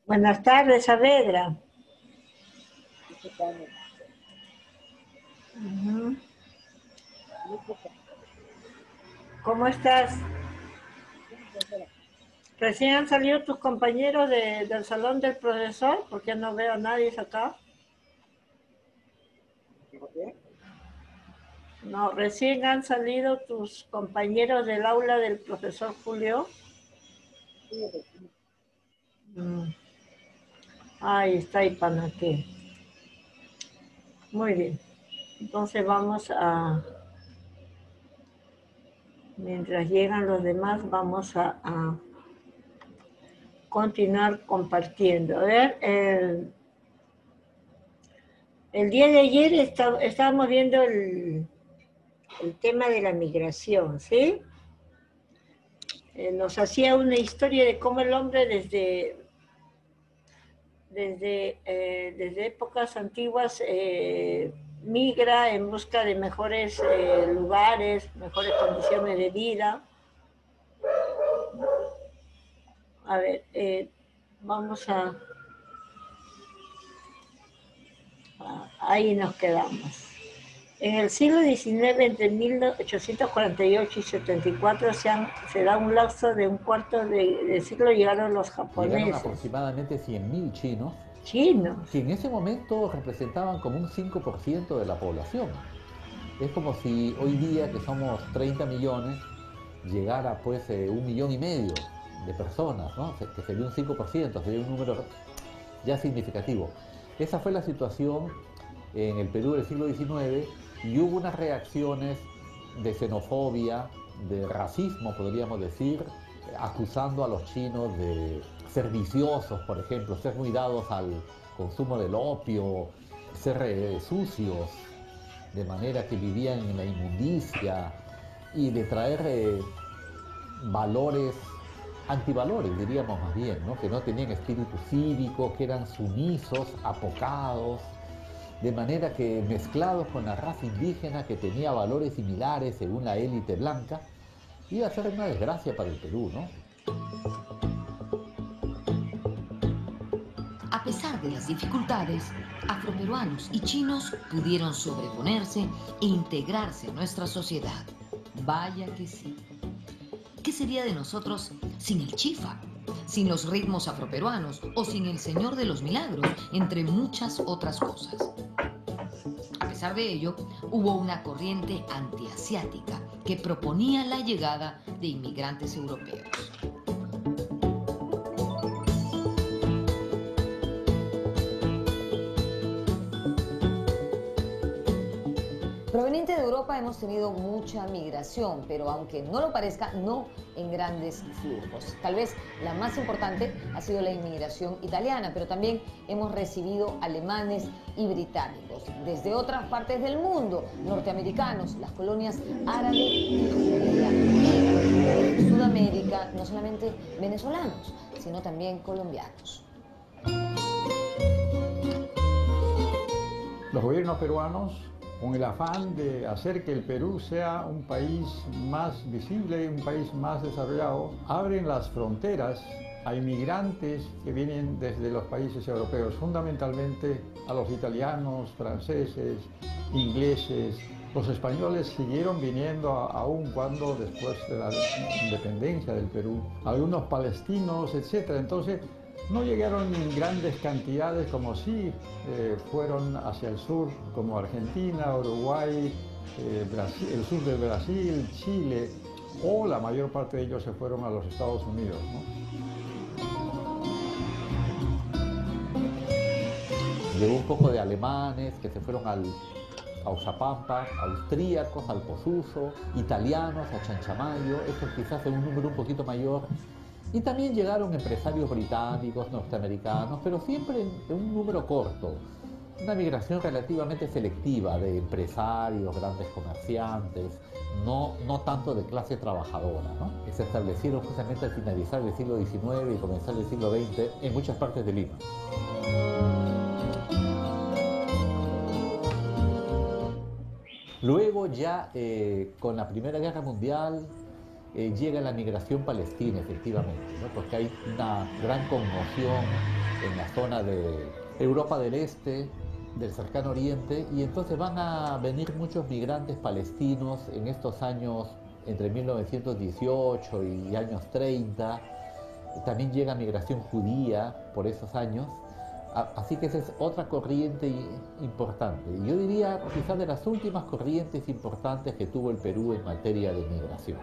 Buenas tardes, Saavedra. Ujú. ¿Cómo estás? Recién han salido tus compañeros del salón del profesor, porque no veo a nadie acá. No, recién han salido tus compañeros del aula del profesor Julio. Mm. Ahí está Ipanaque. Muy bien. Entonces vamos a, mientras llegan los demás, vamos a continuar compartiendo. A ver, el día de ayer estábamos viendo el tema de la migración, ¿sí? Nos hacía una historia de cómo el hombre desde épocas antiguas migra en busca de mejores lugares, mejores condiciones de vida. A ver, vamos ahí nos quedamos. En el siglo XIX, entre 1848 y 74, se da un lapso de un cuarto de siglo, llegaron los Llegaron japoneses. aproximadamente 100.000 chinos, Chinos. que en ese momento representaban como un 5% de la población. Es como si hoy día, que somos 30 millones, llegara pues 1,5 millones de personas, ¿no? Que sería un 5%, sería un número ya significativo. Esa fue la situación en el Perú del siglo XIX y hubo unas reacciones de xenofobia, de racismo, podríamos decir, acusando a los chinos de ser viciosos, por ejemplo, ser muy dados al consumo del opio, ser sucios, de manera que vivían en la inmundicia y de traer valores, antivalores diríamos más bien, ¿no? Que no tenían espíritu cívico, que eran sumisos, apocados, de manera que mezclados con la raza indígena que tenía valores similares según la élite blanca, iba a ser una desgracia para el Perú, ¿no? A pesar de las dificultades, afroperuanos y chinos pudieron sobreponerse e integrarse en nuestra sociedad. Vaya que sí. ¿Qué sería de nosotros sin el chifa, sin los ritmos afroperuanos o sin el Señor de los Milagros, entre muchas otras cosas? A pesar de ello, hubo una corriente antiasiática que proponía la llegada de inmigrantes europeos. Proveniente de Europa hemos tenido mucha migración, pero aunque no lo parezca, no en grandes flujos. Tal vez la más importante ha sido la inmigración italiana, pero también hemos recibido alemanes y británicos. Desde otras partes del mundo, norteamericanos, las colonias árabe y judía. Y en Sudamérica, no solamente venezolanos, sino también colombianos. Los gobiernos peruanos, con el afán de hacer que el Perú sea un país más visible, un país más desarrollado, abren las fronteras a inmigrantes que vienen desde los países europeos, fundamentalmente a los italianos, franceses, ingleses. Los españoles siguieron viniendo aún cuando después de la independencia del Perú, algunos palestinos, etc. Entonces, no llegaron en grandes cantidades como sí fueron hacia el sur, como Argentina, Uruguay, Brasil, el sur de Brasil, Chile, o la mayor parte de ellos se fueron a los Estados Unidos, ¿no? Llegó un poco de alemanes que se fueron a Oxapampa, austríacos al Posuso, italianos a Chanchamayo, estos quizás en un número un poquito mayor. Y también llegaron empresarios británicos, norteamericanos, pero siempre en un número corto. Una migración relativamente selectiva de empresarios, grandes comerciantes, no tanto de clase trabajadora, ¿no? Que se establecieron justamente al finalizar el siglo XIX y comenzar el siglo XX en muchas partes de Lima. Luego ya con la Primera Guerra Mundial llega la migración palestina, efectivamente, ¿no? Porque hay una gran conmoción en la zona de Europa del Este, del Cercano Oriente, y entonces van a venir muchos migrantes palestinos en estos años entre 1918 y años 30. También llega migración judía por esos años. Así que esa es otra corriente importante. Yo diría quizás de las últimas corrientes importantes que tuvo el Perú en materia de migración.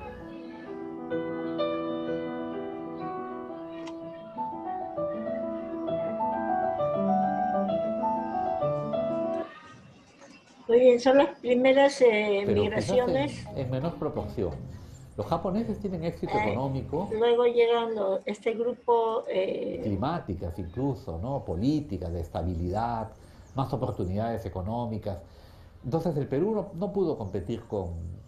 Muy bien, son las primeras Pero migraciones. quizás en menor proporción. Los japoneses tienen éxito económico. Luego llegan este grupo... climáticas incluso, ¿no? Políticas, de estabilidad, más oportunidades económicas. Entonces el Perú no pudo competir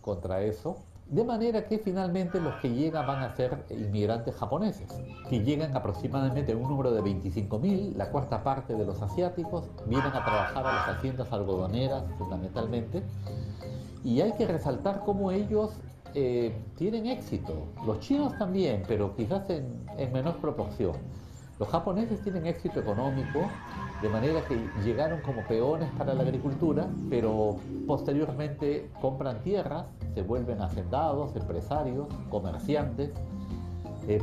contra eso. De manera que finalmente los que llegan van a ser inmigrantes japoneses, que llegan aproximadamente en un número de 25.000, la cuarta parte de los asiáticos, vienen a trabajar a las haciendas algodoneras fundamentalmente, y hay que resaltar cómo ellos tienen éxito. Los chinos también, pero quizás en menor proporción. Los japoneses tienen éxito económico, de manera que llegaron como peones para la agricultura, pero posteriormente compran tierras, se vuelven hacendados, empresarios, comerciantes,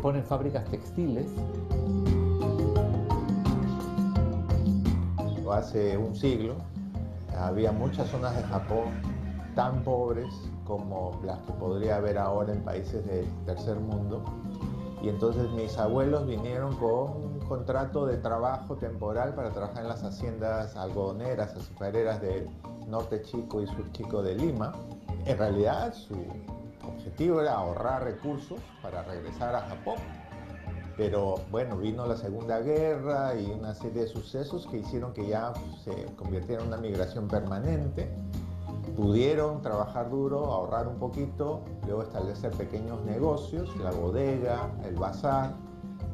ponen fábricas textiles. Hace un siglo había muchas zonas de Japón tan pobres como las que podría haber ahora en países del tercer mundo, y entonces mis abuelos vinieron con un contrato de trabajo temporal para trabajar en las haciendas algodoneras, azucareras del norte chico y sur chico de Lima. En realidad su objetivo era ahorrar recursos para regresar a Japón, pero bueno, vino la Segunda Guerra y una serie de sucesos que hicieron que ya se convirtiera en una migración permanente. Pudieron trabajar duro, ahorrar un poquito, luego establecer pequeños negocios, la bodega, el bazar,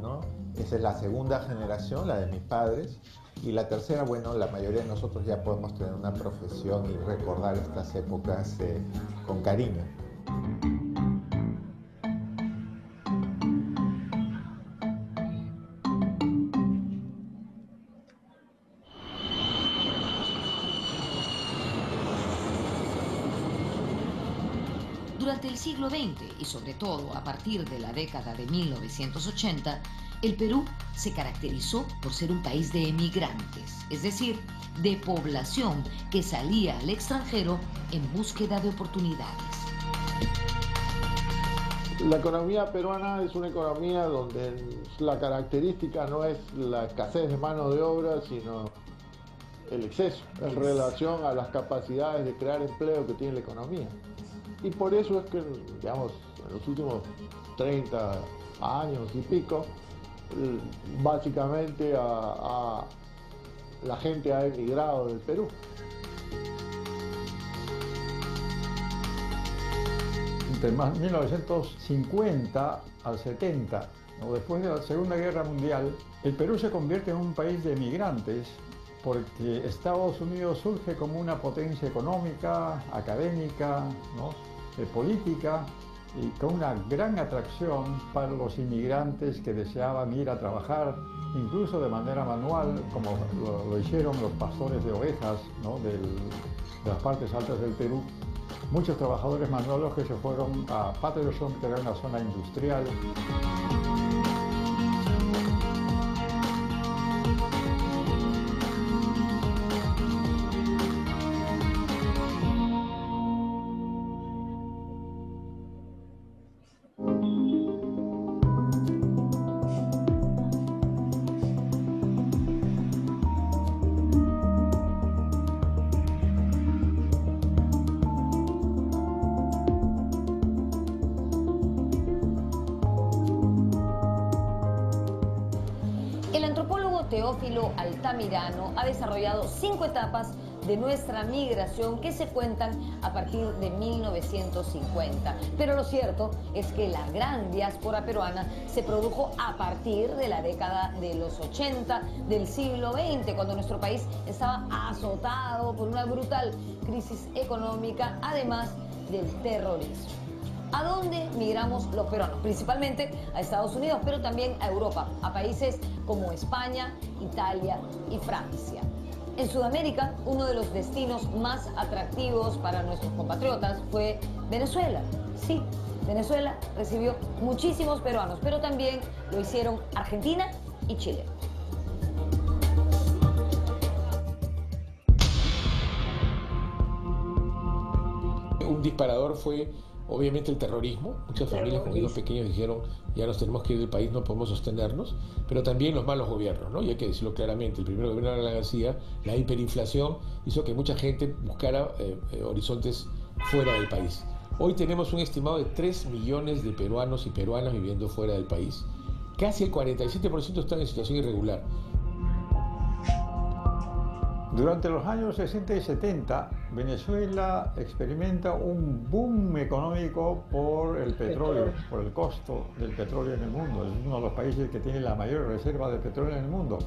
¿no? Esa es la segunda generación, la de mis padres. Y la tercera, bueno, la mayoría de nosotros ya podemos tener una profesión y recordar estas épocas con cariño. Durante el siglo XX y sobre todo a partir de la década de 1980, el Perú se caracterizó por ser un país de emigrantes, es decir, de población que salía al extranjero en búsqueda de oportunidades. La economía peruana es una economía donde la característica no es la escasez de mano de obra, sino el exceso en relación a las capacidades de crear empleo que tiene la economía. Y por eso es que, digamos, en los últimos 30 años y pico, básicamente la gente ha emigrado del Perú. Entre 1950 al 70, o después de la Segunda Guerra Mundial, el Perú se convierte en un país de emigrantes porque Estados Unidos surge como una potencia económica, académica, ¿no? Política, y con una gran atracción para los inmigrantes que deseaban ir a trabajar, incluso de manera manual, como lo hicieron los pastores de ovejas, ¿no? de las partes altas del Perú. Muchos trabajadores manuales que se fueron a Patterson, que era una zona industrial. Teófilo Altamirano ha desarrollado 5 etapas de nuestra migración que se cuentan a partir de 1950. Pero lo cierto es que la gran diáspora peruana se produjo a partir de la década de los 80 del siglo XX, cuando nuestro país estaba azotado por una brutal crisis económica, además del terrorismo. ¿A dónde migramos los peruanos? Principalmente a Estados Unidos, pero también a Europa, a países como España, Italia y Francia. En Sudamérica, uno de los destinos más atractivos para nuestros compatriotas fue Venezuela. Sí, Venezuela recibió muchísimos peruanos, pero también lo hicieron Argentina y Chile. Un disparador fue obviamente el terrorismo. Muchas familias con hijos pequeños dijeron, ya nos tenemos que ir del país, no podemos sostenernos, pero también los malos gobiernos, ¿no? Y hay que decirlo claramente, el primer gobierno de Alan García, la hiperinflación hizo que mucha gente buscara horizontes fuera del país. Hoy tenemos un estimado de 3 millones de peruanos y peruanas viviendo fuera del país. Casi el 47% están en situación irregular. Durante los años 60 y 70, Venezuela experimenta un boom económico por el petróleo, por el costo del petróleo en el mundo. Es uno de los países que tiene la mayor reserva de petróleo en el mundo.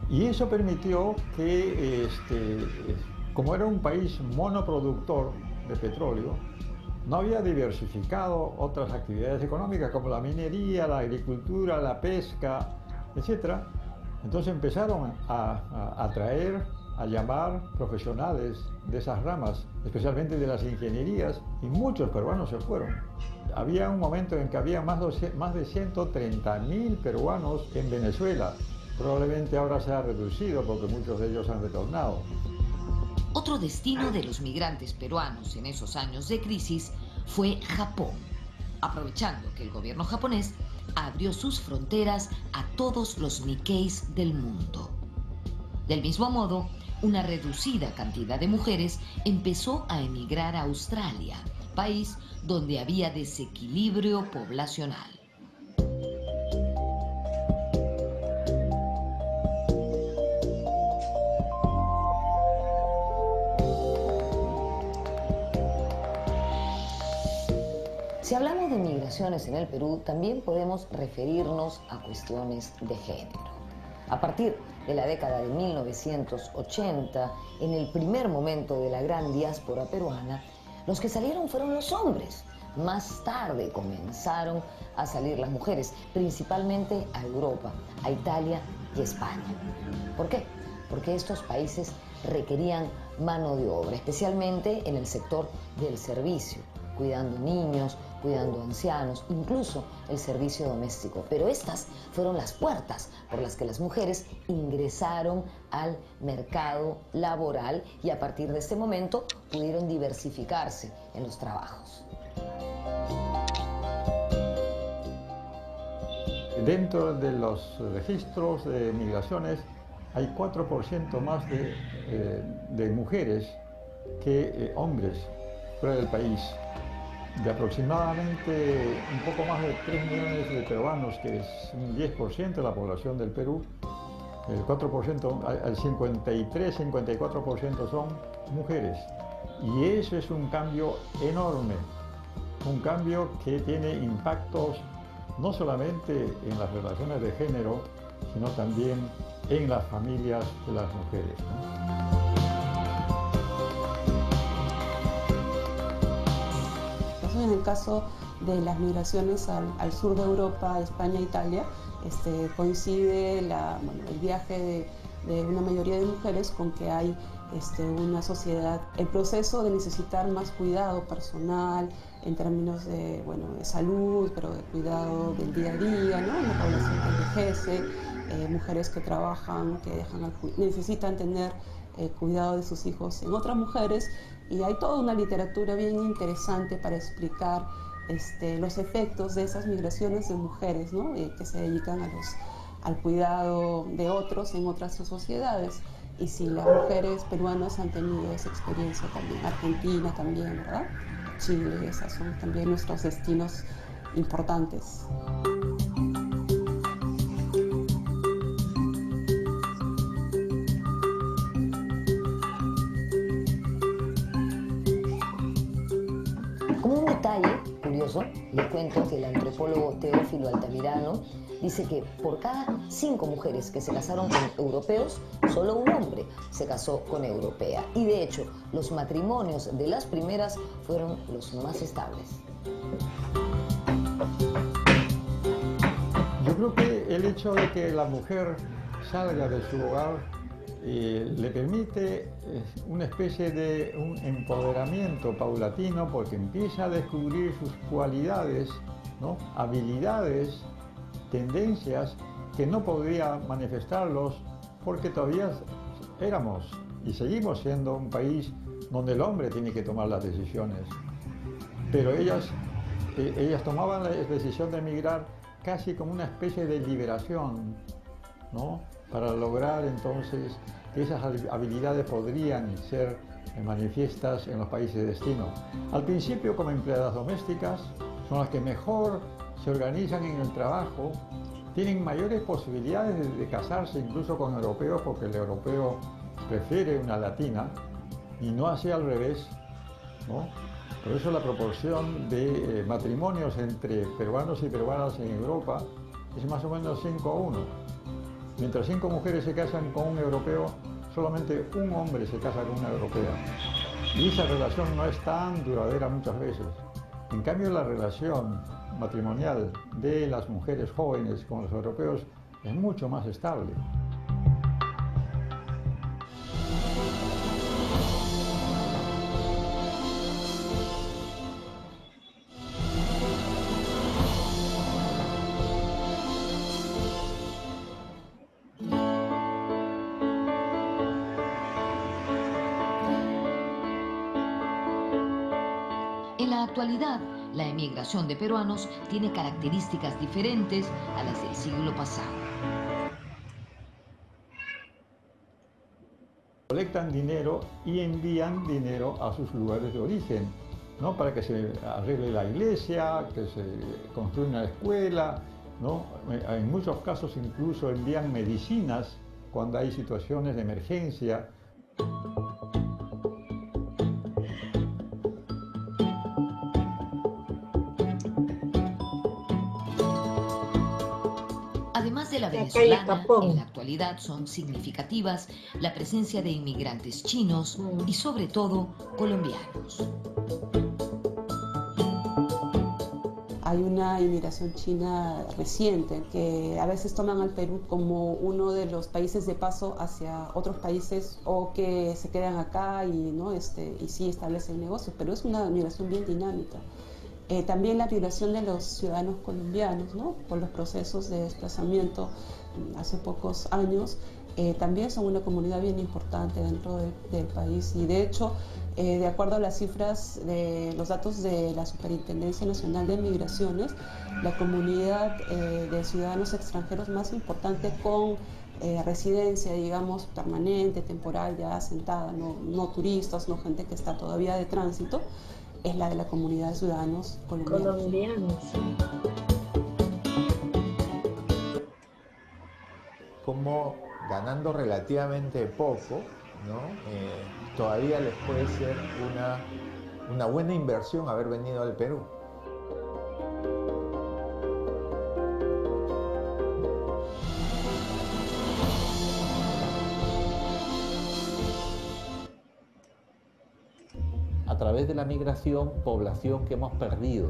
Y eso permitió que, como era un país monoproductor de petróleo, no había diversificado otras actividades económicas como la minería, la agricultura, la pesca, etc. Entonces empezaron a atraer, a llamar profesionales de esas ramas, especialmente de las ingenierías, y muchos peruanos se fueron. Había un momento en que había más de 130.000 peruanos en Venezuela. Probablemente ahora se ha reducido porque muchos de ellos han retornado. Otro destino de los migrantes peruanos en esos años de crisis fue Japón, aprovechando que el gobierno japonés abrió sus fronteras a todos los Nikkeis del mundo. Del mismo modo, una reducida cantidad de mujeres empezó a emigrar a Australia, país donde había desequilibrio poblacional. Si hablamos de migraciones en el Perú, también podemos referirnos a cuestiones de género. A partir de la década de 1980, en el primer momento de la gran diáspora peruana, los que salieron fueron los hombres. Más tarde comenzaron a salir las mujeres, principalmente a Europa, a Italia y España. ¿Por qué? Porque estos países requerían mano de obra, especialmente en el sector del servicio, cuidando niños, cuidando ancianos, incluso el servicio doméstico. Pero estas fueron las puertas por las que las mujeres ingresaron al mercado laboral y a partir de este momento pudieron diversificarse en los trabajos. Dentro de los registros de migraciones hay 4% más de mujeres que hombres fuera del país. De aproximadamente un poco más de 3 millones de peruanos, que es un 10% de la población del Perú, el 4%, el 53-54% son mujeres. Y eso es un cambio enorme, un cambio que tiene impactos no solamente en las relaciones de género, sino también en las familias de las mujeres, ¿no? En el caso de las migraciones al sur de Europa, España e Italia, coincide el viaje de una mayoría de mujeres con que hay una sociedad, el proceso de necesitar más cuidado personal en términos de salud, pero de cuidado del día a día, ¿no? Una población que envejece, mujeres que trabajan, que necesitan tener cuidado de sus hijos en otras mujeres, y hay toda una literatura bien interesante para explicar los efectos de esas migraciones de mujeres, ¿no? Que se dedican al cuidado de otros en otras sociedades. Y si las mujeres peruanas han tenido esa experiencia también, Argentina también, ¿verdad? Chile, esos son también nuestros destinos importantes. Como un detalle curioso, les cuento que el antropólogo Teófilo Altamirano dice que por cada 5 mujeres que se casaron con europeos, solo un hombre se casó con europea. Y de hecho, los matrimonios de las primeras fueron los más estables. Yo creo que el hecho de que la mujer salga de su hogar le permite una especie de un empoderamiento paulatino, porque empieza a descubrir sus cualidades, ¿no? Habilidades, tendencias que no podría manifestarlos porque todavía éramos y seguimos siendo un país donde el hombre tiene que tomar las decisiones. Pero ellas tomaban la decisión de emigrar casi como una especie de liberación, ¿no? Para lograr entonces que esas habilidades podrían ser manifiestas en los países de destino. Al principio, como empleadas domésticas, son las que mejor se organizan en el trabajo, tienen mayores posibilidades de casarse incluso con europeos, porque el europeo prefiere una latina y no así al revés, ¿no? Por eso la proporción de matrimonios entre peruanos y peruanas en Europa es más o menos 5-1. Mientras 5 mujeres se casan con un europeo, solamente un hombre se casa con una europea. Y esa relación no es tan duradera muchas veces. En cambio, la relación matrimonial de las mujeres jóvenes con los europeos es mucho más estable. En la actualidad, la emigración de peruanos tiene características diferentes a las del siglo pasado. Colectan dinero y envían dinero a sus lugares de origen, ¿no? Para que se arregle la iglesia, que se construya una escuela, ¿no? En muchos casos incluso envían medicinas cuando hay situaciones de emergencia. Además de la venezolana, en la actualidad son significativas la presencia de inmigrantes chinos y sobre todo colombianos. Hay una inmigración china reciente que a veces toman al Perú como uno de los países de paso hacia otros países o que se quedan acá y, ¿no? y sí establecen negocios, pero es una migración bien dinámica. También la migración de los ciudadanos colombianos, ¿no? Por los procesos de desplazamiento hace pocos años, también son una comunidad bien importante dentro del país y de hecho, de acuerdo a las cifras de los datos de la Superintendencia Nacional de Migraciones, la comunidad de ciudadanos extranjeros más importante con residencia, digamos, permanente, temporal, ya asentada, no turistas, no gente que está todavía de tránsito, es la de la comunidad de ciudadanos colombianos. Como ganando relativamente poco, ¿no? Todavía les puede ser una buena inversión haber venido al Perú. A través de la migración, población que hemos perdido.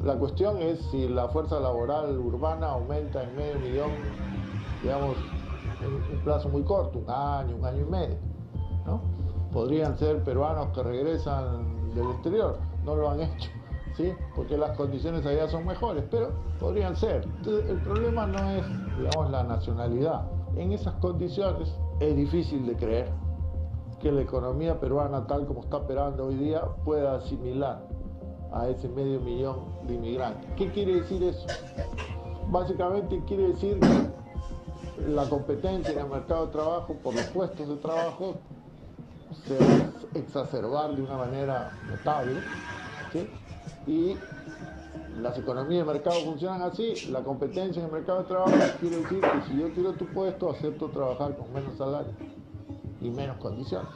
La cuestión es si la fuerza laboral urbana aumenta en 500.000, digamos, en un plazo muy corto, un año y medio, ¿no? Podrían ser peruanos que regresan del exterior, no lo han hecho, ¿sí? Porque las condiciones allá son mejores, pero podrían ser. Entonces, el problema no es, digamos, la nacionalidad. En esas condiciones es difícil de creer que la economía peruana, tal como está operando hoy día, pueda asimilar a ese 500.000 de inmigrantes. ¿Qué quiere decir eso? Básicamente quiere decir que la competencia en el mercado de trabajo por los puestos de trabajo se va a exacerbar de una manera notable, ¿sí? Y las economías de mercado funcionan así, la competencia en el mercado de trabajo quiere decir que si yo quiero tu puesto, acepto trabajar con menos salario y menos condiciones.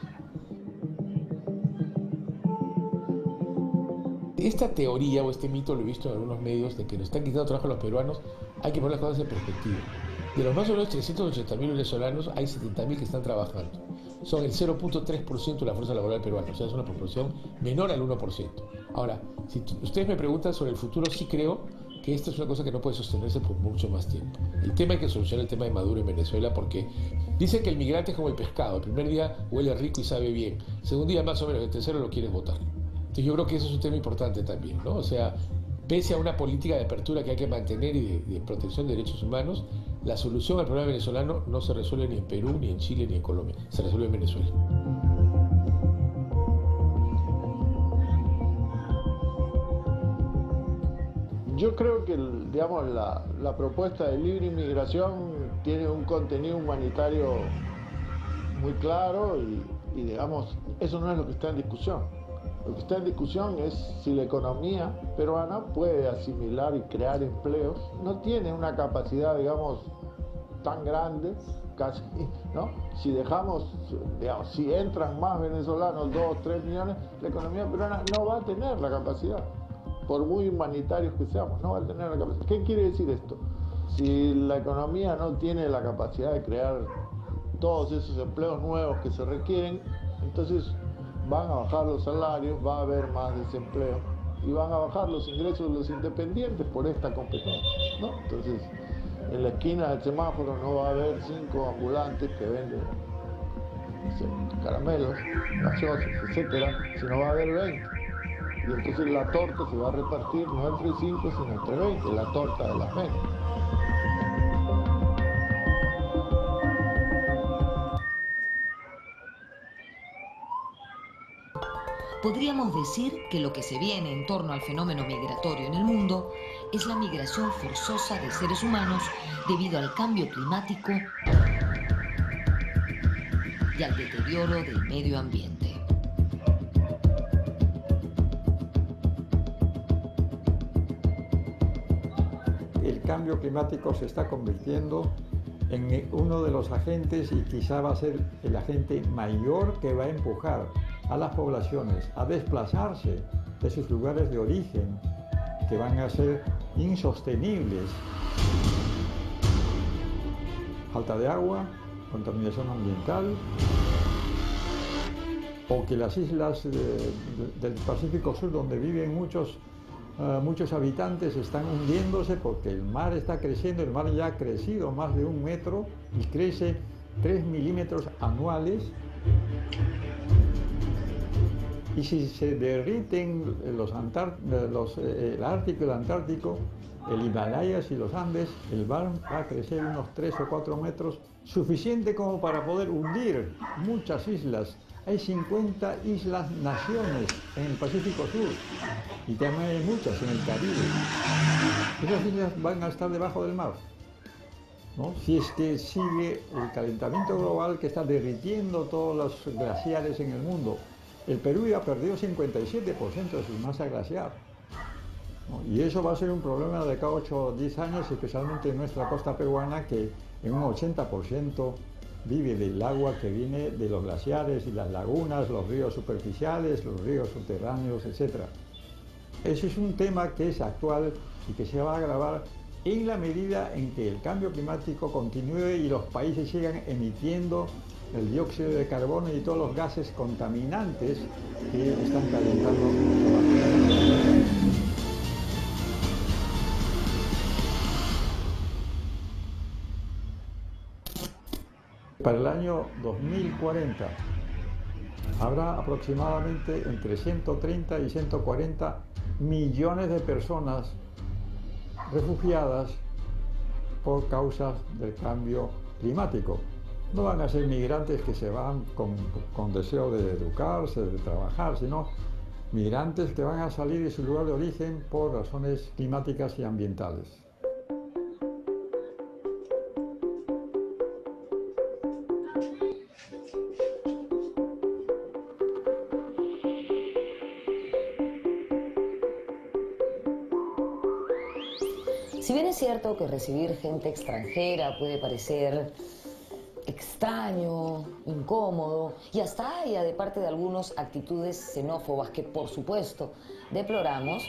Esta teoría o este mito lo he visto en algunos medios de que nos están quitando trabajo a los peruanos. Hay que poner las cosas en perspectiva. De los más o menos 380.000 venezolanos, hay 70.000 que están trabajando. Son el 0.3% de la fuerza laboral peruana, o sea, es una proporción menor al 1%. Ahora, si ustedes me preguntan sobre el futuro, sí creo que esta es una cosa que no puede sostenerse por mucho más tiempo. El tema hay que solucionar el tema de Maduro en Venezuela, porque dicen que el migrante es como el pescado. El primer día huele rico y sabe bien. El segundo día más o menos, el tercero lo quieres botar. Entonces yo creo que eso es un tema importante también, ¿no? O sea, pese a una política de apertura que hay que mantener y de protección de derechos humanos, la solución al problema venezolano no se resuelve ni en Perú, ni en Chile, ni en Colombia. Se resuelve en Venezuela. Yo creo que, digamos, la propuesta de libre inmigración tiene un contenido humanitario muy claro y, digamos, eso no es lo que está en discusión. Lo que está en discusión es si la economía peruana puede asimilar y crear empleos. No tiene una capacidad, digamos, tan grande, casi, ¿no? Si dejamos, digamos, si entran más venezolanos, 2, 3 millones, la economía peruana no va a tener la capacidad. Por muy humanitarios que seamos, no va a tener la capacidad. ¿Qué quiere decir esto? Si la economía no tiene la capacidad de crear todos esos empleos nuevos que se requieren, entonces van a bajar los salarios, va a haber más desempleo y van a bajar los ingresos de los independientes por esta competencia, ¿no? Entonces, en la esquina del semáforo no va a haber 5 ambulantes que venden, no sé, caramelos, gaseosas, etcétera, sino va a haber 20. Y entonces la torta se va a repartir no entre 5, sino entre 20, la torta de las menos. Podríamos decir que lo que se viene en torno al fenómeno migratorio en el mundo es la migración forzosa de seres humanos debido al cambio climático y al deterioro del medio ambiente. El cambio climático se está convirtiendo en uno de los agentes y quizá va a ser el agente mayor que va a empujar a las poblaciones a desplazarse de sus lugares de origen, que van a ser insostenibles. Falta de agua, contaminación ambiental, o que las islas del Pacífico Sur, donde viven muchos habitantes, están hundiéndose porque el mar está creciendo. El mar ya ha crecido más de 1 metro y crece 3 milímetros anuales. Y si se derriten el Ártico y el Antártico, el Himalayas y los Andes, el mar va a crecer unos 3 o 4 metros, suficiente como para poder hundir muchas islas. Hay 50 islas-naciones en el Pacífico Sur y también hay muchas en el Caribe. Esas islas van a estar debajo del mar, ¿no? Si es que sigue el calentamiento global que está derritiendo todos los glaciares en el mundo. El Perú ya perdió 57% de su masa glaciar, ¿no? Y eso va a ser un problema de cada 8 o 10 años, especialmente en nuestra costa peruana, que en un 80% vive del agua que viene de los glaciares y las lagunas, los ríos superficiales, los ríos subterráneos, etc. Ese es un tema que es actual y que se va a agravar en la medida en que el cambio climático continúe y los países sigan emitiendo el dióxido de carbono y todos los gases contaminantes que están calentando nuestro planeta. Para el año 2040 habrá aproximadamente entre 130 y 140 millones de personas refugiadas por causas del cambio climático. No van a ser migrantes que se van con deseo de educarse, de trabajar, sino migrantes que van a salir de su lugar de origen por razones climáticas y ambientales. Si bien es cierto que recibir gente extranjera puede parecer extraño, incómodo, y hasta haya de parte de algunos actitudes xenófobas que, por supuesto, deploramos,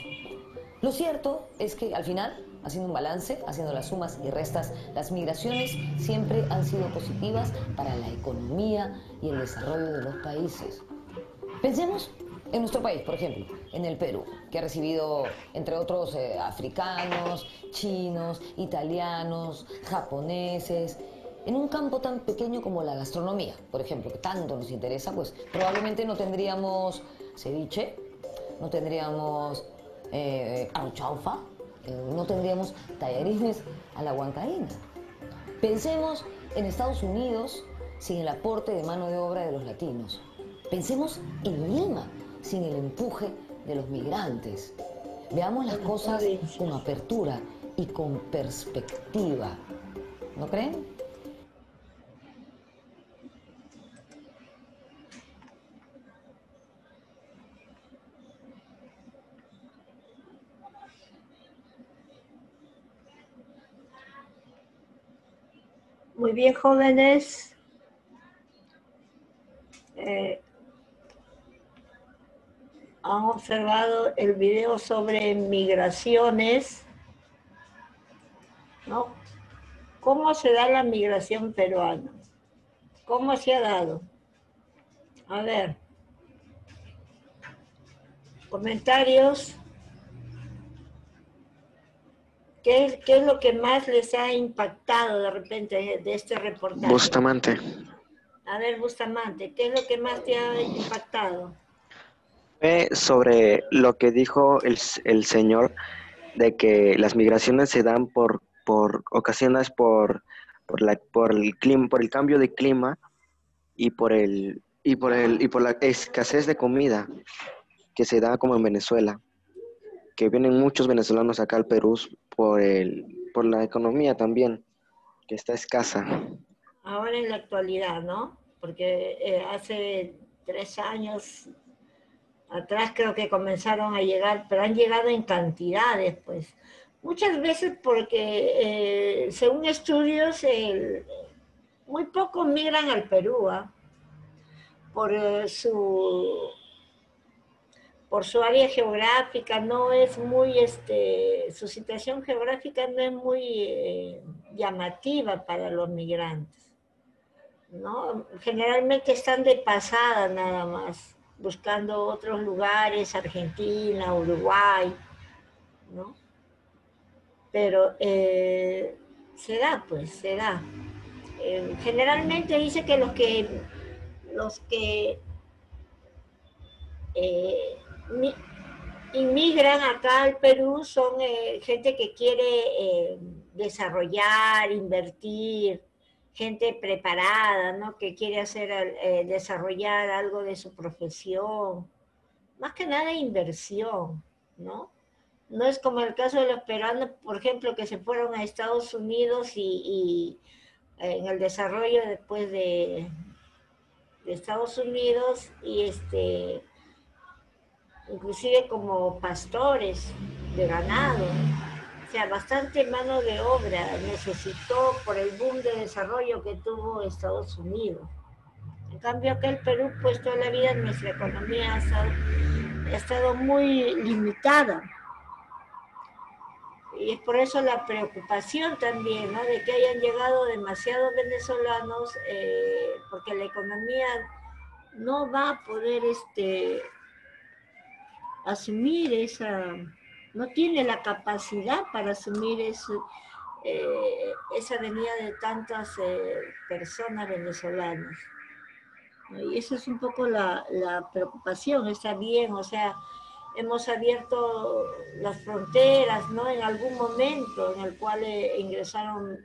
lo cierto es que al final, haciendo un balance, haciendo las sumas y restas, las migraciones siempre han sido positivas para la economía y el desarrollo de los países. Pensemos en nuestro país, por ejemplo, en el Perú, que ha recibido, entre otros, africanos, chinos, italianos, japoneses, en un campo tan pequeño como la gastronomía, por ejemplo, que tanto nos interesa, pues probablemente no tendríamos ceviche, no tendríamos chaufa, no tendríamos tallarines a la huancaína. Pensemos en Estados Unidos sin el aporte de mano de obra de los latinos. Pensemos en Lima sin el empuje de los migrantes. Veamos las cosas con apertura y con perspectiva. ¿No creen? Muy bien, jóvenes. Han observado el video sobre migraciones, ¿no? ¿Cómo se da la migración peruana? ¿Cómo se ha dado? A ver. Comentarios. ¿Qué es lo que más les ha impactado de repente de este reportaje? Bustamante. A ver, Bustamante, ¿qué es lo que más te ha impactado? Sobre lo que dijo el señor de que las migraciones se dan por ocasiones por el clima, por el cambio de clima y por la escasez de comida que se da como en Venezuela, que vienen muchos venezolanos acá al Perú por la economía también, que está escasa. Ahora en la actualidad, ¿no? Porque hace 3 años atrás creo que comenzaron a llegar, pero han llegado en cantidades, pues. Muchas veces porque, según estudios, muy pocos migran al Perú, ¿eh? por su área geográfica, no es muy, su situación geográfica no es muy llamativa para los migrantes, ¿no? Generalmente están de pasada nada más, buscando otros lugares, Argentina, Uruguay, ¿no? Pero se da, pues, se da. Generalmente dice que los que inmigran acá al Perú son gente que quiere desarrollar, invertir, gente preparada, ¿no? Que quiere desarrollar algo de su profesión, más que nada inversión, ¿no? No es como el caso de los peruanos, por ejemplo, que se fueron a Estados Unidos y en el desarrollo después de Estados Unidos y inclusive como pastores de ganado, o sea, bastante mano de obra necesitó por el boom de desarrollo que tuvo Estados Unidos. En cambio acá el Perú, pues toda la vida nuestra economía ha estado muy limitada. Y es por eso la preocupación también, ¿no? De que hayan llegado demasiados venezolanos, porque la economía no va a poder asumir no tiene la capacidad para asumir esa venida de tantas personas venezolanas. Y eso es un poco la preocupación. Está bien, o sea, hemos abierto las fronteras, ¿no? En algún momento en el cual ingresaron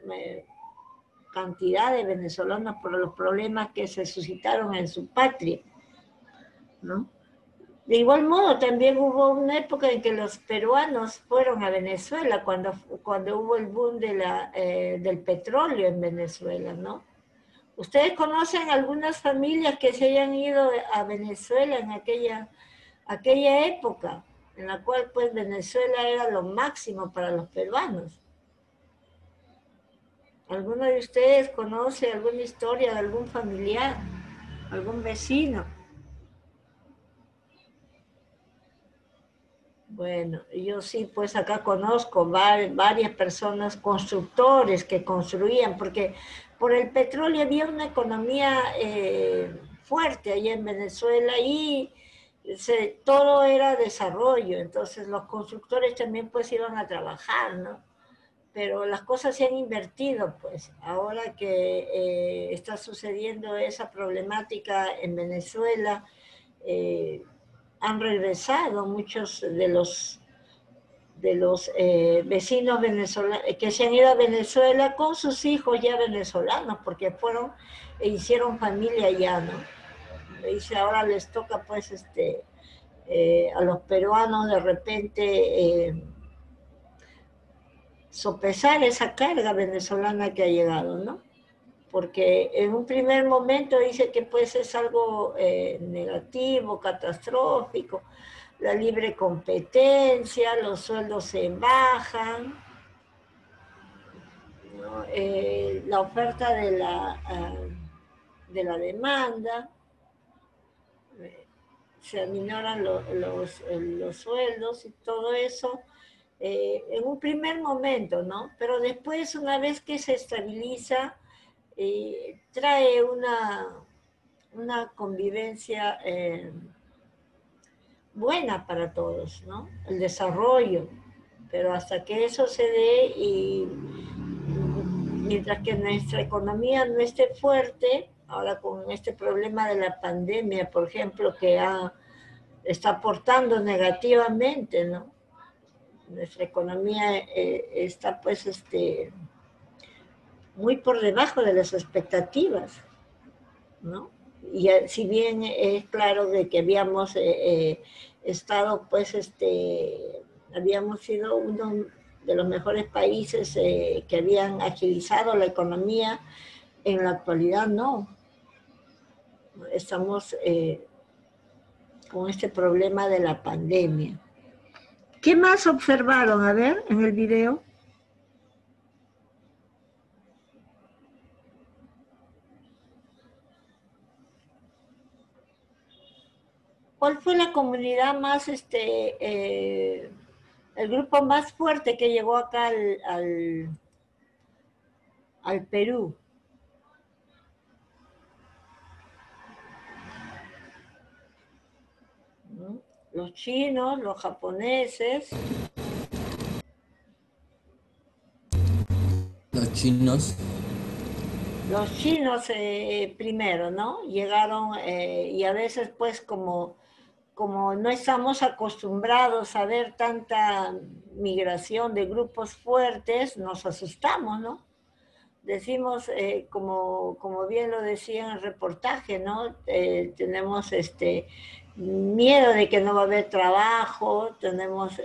cantidad de venezolanos por los problemas que se suscitaron en su patria, ¿no? De igual modo, también hubo una época en que los peruanos fueron a Venezuela cuando hubo el boom del petróleo en Venezuela, ¿no? ¿Ustedes conocen algunas familias que se hayan ido a Venezuela en aquella época, en la cual pues Venezuela era lo máximo para los peruanos? ¿Alguno de ustedes conoce alguna historia de algún familiar, algún vecino? Bueno, yo sí, pues acá conozco varias personas, constructores que construían, porque por el petróleo había una economía fuerte allá en Venezuela y todo era desarrollo, entonces los constructores también pues iban a trabajar, ¿no? Pero las cosas se han invertido, pues, ahora que está sucediendo esa problemática en Venezuela, han regresado muchos de los vecinos venezolanos que se han ido a Venezuela con sus hijos ya venezolanos, porque fueron e hicieron familia allá, ¿no? Dice, ahora les toca pues a los peruanos de repente sopesar esa carga venezolana que ha llegado, ¿no? Porque en un primer momento dice que pues es algo negativo, catastrófico, la libre competencia, los sueldos se bajan, ¿no? La oferta de la demanda, se aminoran los sueldos y todo eso en un primer momento, ¿no? Pero después, una vez que se estabiliza, trae una convivencia buena para todos, ¿no? El desarrollo, pero hasta que eso se dé y mientras que nuestra economía no esté fuerte, ahora con este problema de la pandemia, por ejemplo, que está aportando negativamente, ¿no? Nuestra economía está pues muy por debajo de las expectativas, ¿no? Y si bien es claro de que habíamos estado pues habíamos sido uno de los mejores países que habían agilizado la economía, en la actualidad no. Estamos con este problema de la pandemia. ¿Qué más observaron? A ver, en el video. ¿Cuál fue la comunidad más, el grupo más fuerte que llegó acá al Perú? Los chinos, los japoneses. Los chinos. Los chinos primero, ¿no? Llegaron y a veces pues como no estamos acostumbrados a ver tanta migración de grupos fuertes, nos asustamos, ¿no? Decimos, como bien lo decía en el reportaje, ¿no? Tenemos miedo de que no va a haber trabajo, tenemos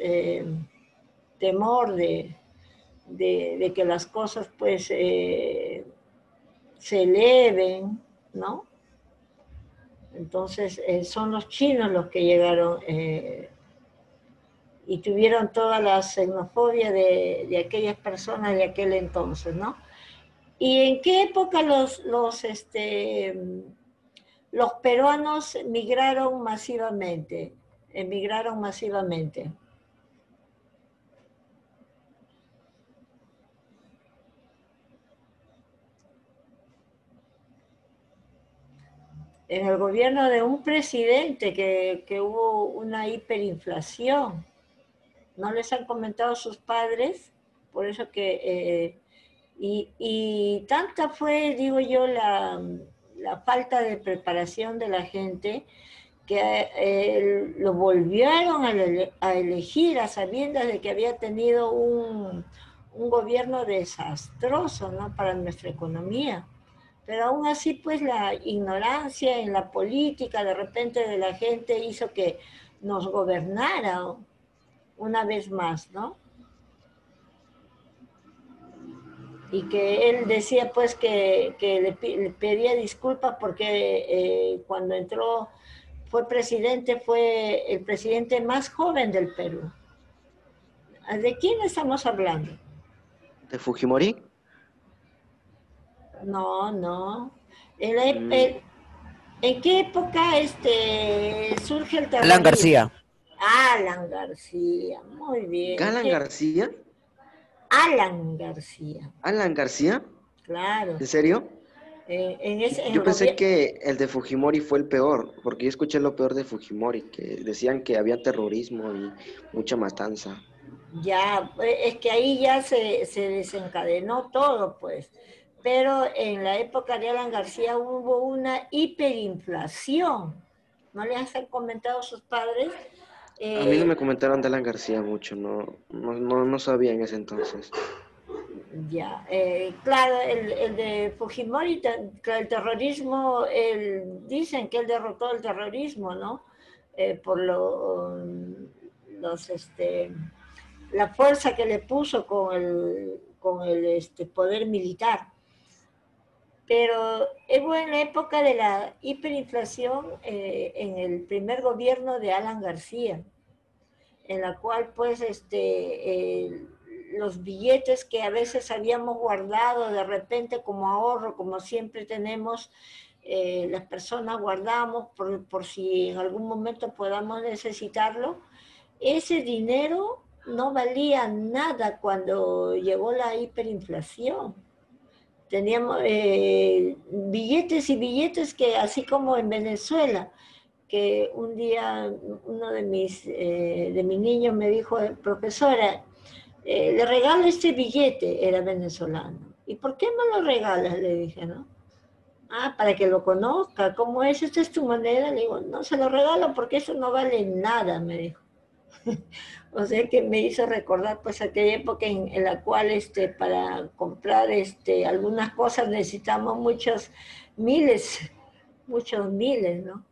temor de que las cosas pues se eleven, ¿no? Entonces son los chinos los que llegaron y tuvieron toda la xenofobia de aquellas personas de aquel entonces, ¿no? ¿Y en qué época los peruanos emigraron masivamente? En el gobierno de un presidente que hubo una hiperinflación. ¿No les han comentado sus padres? Por eso que... y tanta fue, digo yo, la falta de preparación de la gente que lo volvieron a elegir a sabiendas de que había tenido un gobierno desastroso, ¿no? Para nuestra economía. Pero aún así, pues la ignorancia en la política de repente de la gente hizo que nos gobernara una vez más, ¿no? Y que él decía pues que le pedía disculpas porque cuando entró, fue el presidente más joven del Perú. ¿De quién estamos hablando? ¿De Fujimori? No, no. ¿En qué época surge el Alan terrorismo? García. Alan García, muy bien. ¿Galan García? Alan García, ¿Alan García? claro. ¿En serio? En Yo el pensé gobierno, que el de Fujimori fue el peor, porque yo escuché lo peor de Fujimori, que decían que había terrorismo y mucha matanza. ya, es que ahí ya se desencadenó todo, pues. Pero en la época de Alan García hubo una hiperinflación. ¿No les han comentado sus padres? A mí no Eh, me comentaron de Alan García mucho, no sabía en ese entonces. Ya, claro, el de Fujimori, claro, el terrorismo, dicen que él derrotó el terrorismo, ¿no? Por la fuerza que le puso con el poder militar. Pero hubo en la época de la hiperinflación, en el primer gobierno de Alan García, en la cual pues los billetes que a veces habíamos guardado de repente como ahorro, como siempre tenemos, las personas guardamos por si en algún momento podamos necesitarlo, ese dinero no valía nada cuando llegó la hiperinflación. Teníamos billetes y billetes que, así como en Venezuela, que un día uno de mis niños me dijo, profesora, le regalo este billete, era venezolano. ¿Y por qué me lo regalas? Le dije, ¿no? Ah, para que lo conozca, ¿cómo es? ¿Esta es tu moneda? Le digo, no, se lo regalo porque eso no vale nada, me dijo. O sea que me hizo recordar pues aquella época en la cual para comprar algunas cosas necesitamos muchos miles, ¿no?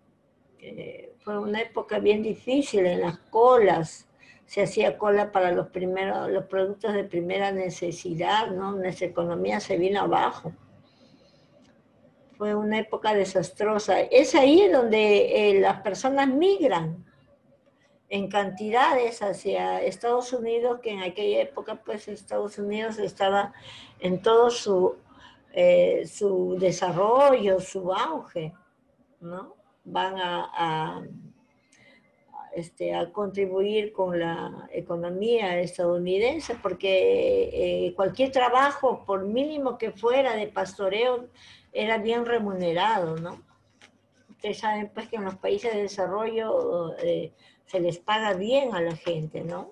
Fue una época bien difícil en las colas. Se hacía cola para los productos de primera necesidad, ¿no? Nuestra economía se vino abajo. Fue una época desastrosa. Es ahí donde las personas migran en cantidades hacia Estados Unidos, que en aquella época pues Estados Unidos estaba en todo su desarrollo, su auge, ¿no? Van a contribuir con la economía estadounidense, porque cualquier trabajo, por mínimo que fuera de pastoreo, era bien remunerado, ¿no? Ustedes saben pues que en los países de desarrollo se les paga bien a la gente, ¿no?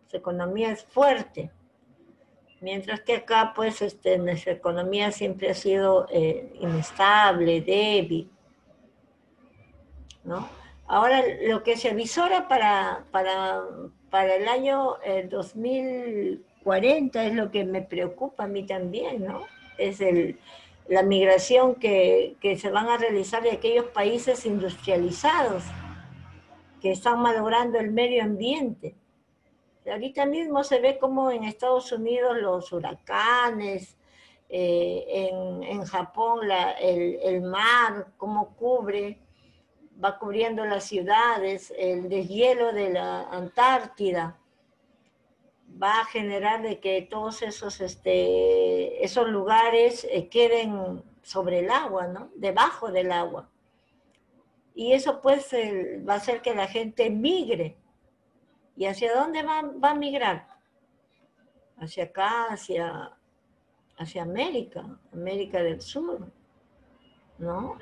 Su economía es fuerte. Mientras que acá, pues, nuestra economía siempre ha sido inestable, débil, ¿no? Ahora, lo que se avisora para el año 2040 es lo que me preocupa a mí también, ¿no? Es la migración que se van a realizar de aquellos países industrializados que están malogrando el medio ambiente. Ahorita mismo se ve como en Estados Unidos los huracanes, en Japón el mar, cómo va cubriendo las ciudades, el deshielo de la Antártida, va a generar de que todos esos lugares queden sobre el agua, ¿no? Debajo del agua. Y eso pues va a hacer que la gente migre. ¿Y hacia dónde va a migrar? Hacia acá, hacia América del Sur, ¿no?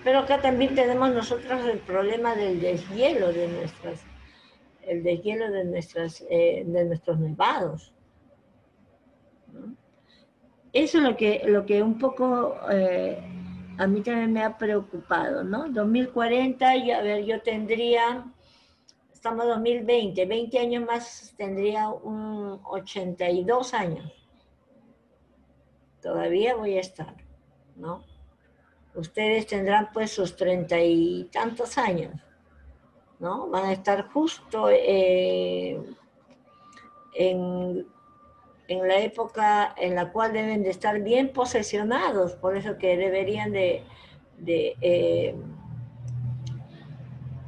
Pero acá también tenemos nosotros el problema del deshielo de nuestros nevados, ¿no? Eso es lo que un poco a mí también me ha preocupado, ¿no? 2040, yo tendría, estamos en 2020, 20 años más tendría 82 años. Todavía voy a estar, ¿no? Ustedes tendrán pues sus 30 y tantos años, ¿no? Van a estar justo en la época en la cual deben de estar bien posesionados, por eso que deberían de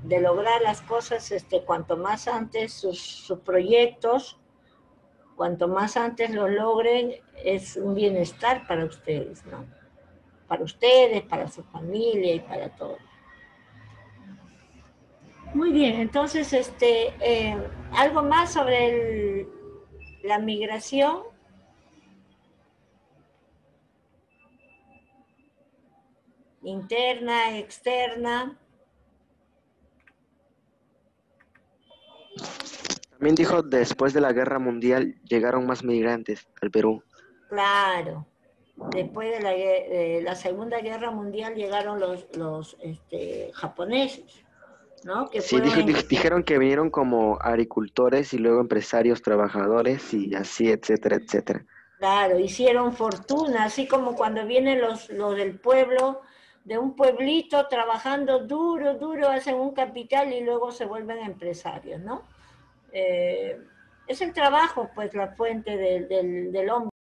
lograr las cosas cuanto más antes sus proyectos, cuanto más antes lo logren, es un bienestar para ustedes, ¿no? Para ustedes, para su familia y para todos. Muy bien, entonces, algo más sobre la migración. Interna, externa. También dijo, después de la Guerra Mundial llegaron más migrantes al Perú. Claro. Después de la Segunda Guerra Mundial llegaron los japoneses, ¿no? Que Sí, dijeron que vinieron como agricultores y luego empresarios, trabajadores y así, etcétera, etcétera. Claro, hicieron fortuna, así como cuando vienen los del pueblo, de un pueblito trabajando duro, duro, hacen un capital y luego se vuelven empresarios, ¿no? Es el trabajo, pues, la fuente del hombre.